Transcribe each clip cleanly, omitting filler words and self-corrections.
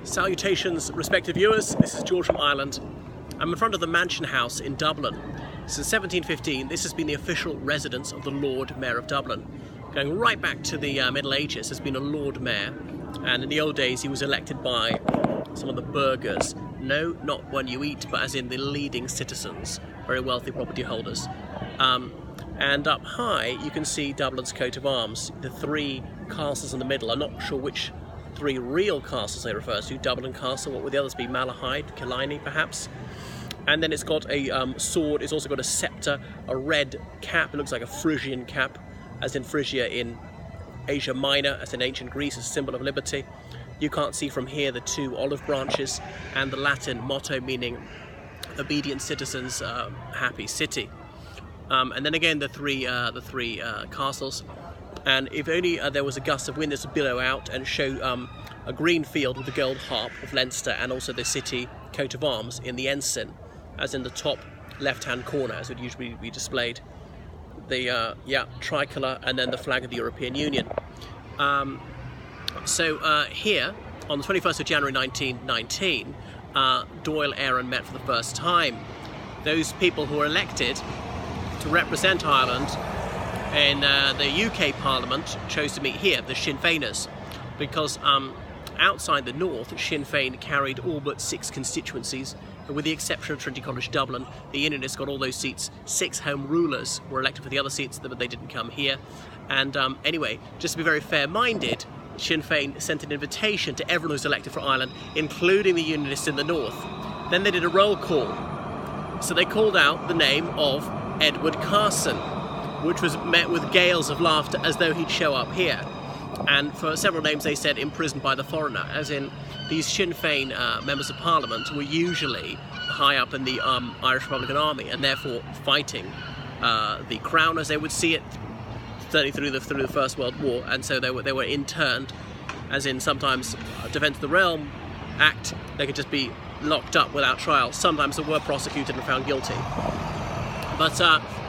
Salutations, respected viewers. This is George from Ireland. I'm in front of the Mansion House in Dublin. Since 1715, this has been the official residence of the Lord Mayor of Dublin. Going right back to the Middle Ages, there's been a Lord Mayor, and in the old days he was elected by some of the burghers. No, not one you eat, but as in the leading citizens, very wealthy property holders. And up high you can see Dublin's coat of arms, the three castles in the middle. I'm not sure which three real castles they refer to. Dublin Castle, what would the others be? Malahide, Killiney perhaps? And then it's got a sword, it's also got a sceptre, a red cap, it looks like a Phrygian cap, as in Phrygia in Asia Minor, as in ancient Greece, as a symbol of liberty. You can't see from here the two olive branches and the Latin motto meaning obedient citizens, happy city. And then again the three castles. And if only there was a gust of wind, this would billow out and show a green field with the gold harp of Leinster and also the city coat of arms in the ensign, as in the top left-hand corner, as would usually be displayed. The tricolour and then the flag of the European Union. Here, on the 21st of January 1919, Dáil Éireann met for the first time. Those people who were elected to represent Ireland in the UK Parliament chose to meet here, the Sinn Féiners, because outside the north, Sinn Féin carried all but 6 constituencies. With the exception of Trinity College Dublin, the Unionists got all those seats. 6 Home Rulers were elected for the other seats, but they didn't come here. And anyway, just to be very fair-minded, Sinn Féin sent an invitation to everyone who's elected for Ireland, including the Unionists in the north. Then they did a roll call. So they called out the name of Edward Carson, which was met with gales of laughter as though he'd show up here. And for several names they said imprisoned by the foreigner, as in these Sinn Féin members of Parliament were usually high up in the Irish Republican Army and therefore fighting the Crown as they would see it, certainly through the First World War, and so they were interned, as in sometimes Defence of the Realm Act, they could just be locked up without trial. Sometimes they were prosecuted and found guilty. But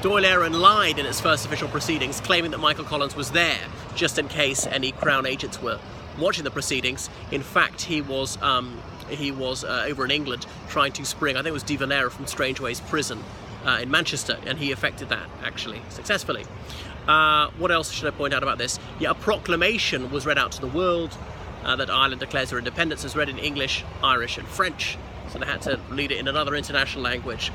Dáil Éireann lied in its first official proceedings, claiming that Michael Collins was there, just in case any Crown agents were watching the proceedings. In fact, he was over in England trying to spring, I think it was De Valera from Strangeways Prison in Manchester, and he effected that, actually, successfully. What else should I point out about this? Yeah, a proclamation was read out to the world that Ireland declares her independence. It was read in English, Irish and French, so they had to read it in another international language.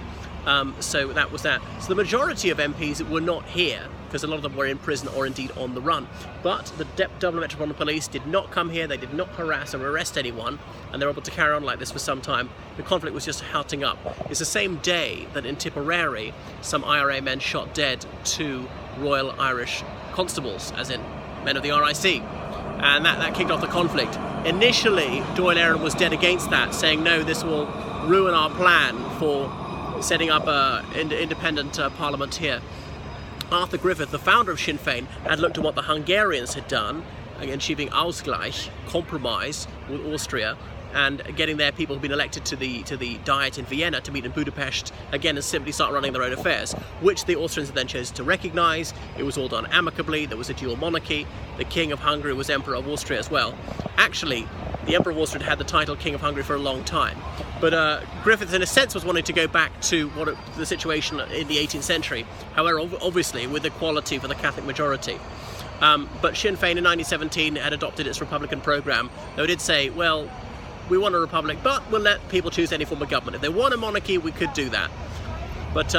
So that was that. So the majority of MPs were not here, because a lot of them were in prison or indeed on the run. But the Dublin Metropolitan Police did not come here, they did not harass or arrest anyone, and they were able to carry on like this for some time. The conflict was just hotting up. It's the same day that in Tipperary, some IRA men shot dead 2 Royal Irish constables, as in men of the RIC. And that kicked off the conflict. Initially, Dáil Éireann was dead against that, saying, no, this will ruin our plan for setting up an independent parliament here. Arthur Griffith, the founder of Sinn Féin, had looked at what the Hungarians had done, achieving Ausgleich, compromise with Austria, and getting their people who'd been elected to the Diet in Vienna to meet in Budapest again and simply start running their own affairs, which the Austrians then chose to recognise. It was all done amicably. There was a dual monarchy. The King of Hungary was Emperor of Austria as well. Actually, the Emperor of Austria had the title King of Hungary for a long time. But Griffith, in a sense, was wanting to go back to the situation in the 18th century, however, obviously with equality for the Catholic majority. But Sinn Féin in 1917 had adopted its Republican programme, though it did say, well, we want a republic, but we'll let people choose any form of government. If they want a monarchy, we could do that. But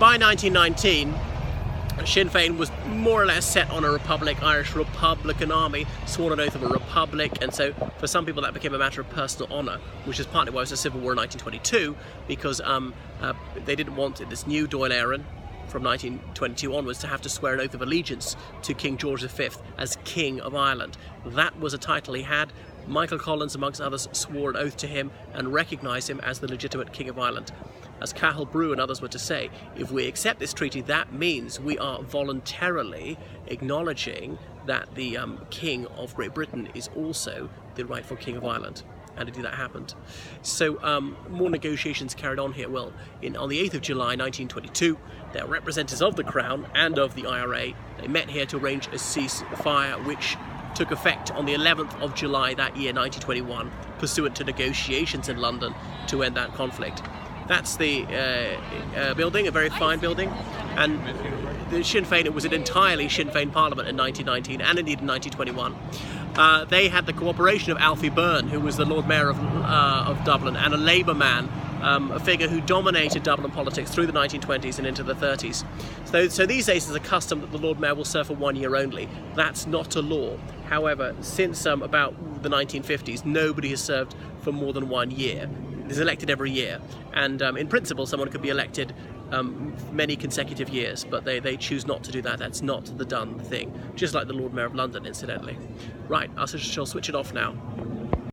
by 1919, Sinn Féin was more or less set on a republic, Irish Republican Army, sworn an oath of a republic, and so for some people that became a matter of personal honour, which is partly why it was a civil war in 1922, because they didn't want this new Dáil Éireann from 1922 onwards to have to swear an oath of allegiance to King George V as King of Ireland. That was a title he had. Michael Collins, amongst others, swore an oath to him and recognised him as the legitimate King of Ireland. As Cahill Brew and others were to say, if we accept this treaty, that means we are voluntarily acknowledging that the King of Great Britain is also the rightful King of Ireland. And indeed that happened. So more negotiations carried on here. Well, on the 8th of July 1922, there were representatives of the Crown and of the IRA. They met here to arrange a ceasefire, which took effect on the 11th of July that year, 1921, pursuant to negotiations in London to end that conflict. That's the building, a very fine building, and the Sinn Féin, it was an entirely Sinn Féin parliament in 1919 and indeed in 1921. They had the cooperation of Alfie Byrne, who was the Lord Mayor of Dublin, and a Labour man, a figure who dominated Dublin politics through the 1920s and into the 30s. So these days there's a custom that the Lord Mayor will serve for 1 year only. That's not a law. However, since about the 1950s, nobody has served for more than 1 year. Is elected every year, and in principle someone could be elected many consecutive years, but they choose not to do that. That's not the done thing, just like the Lord Mayor of London, incidentally. Right, I shall switch it off now.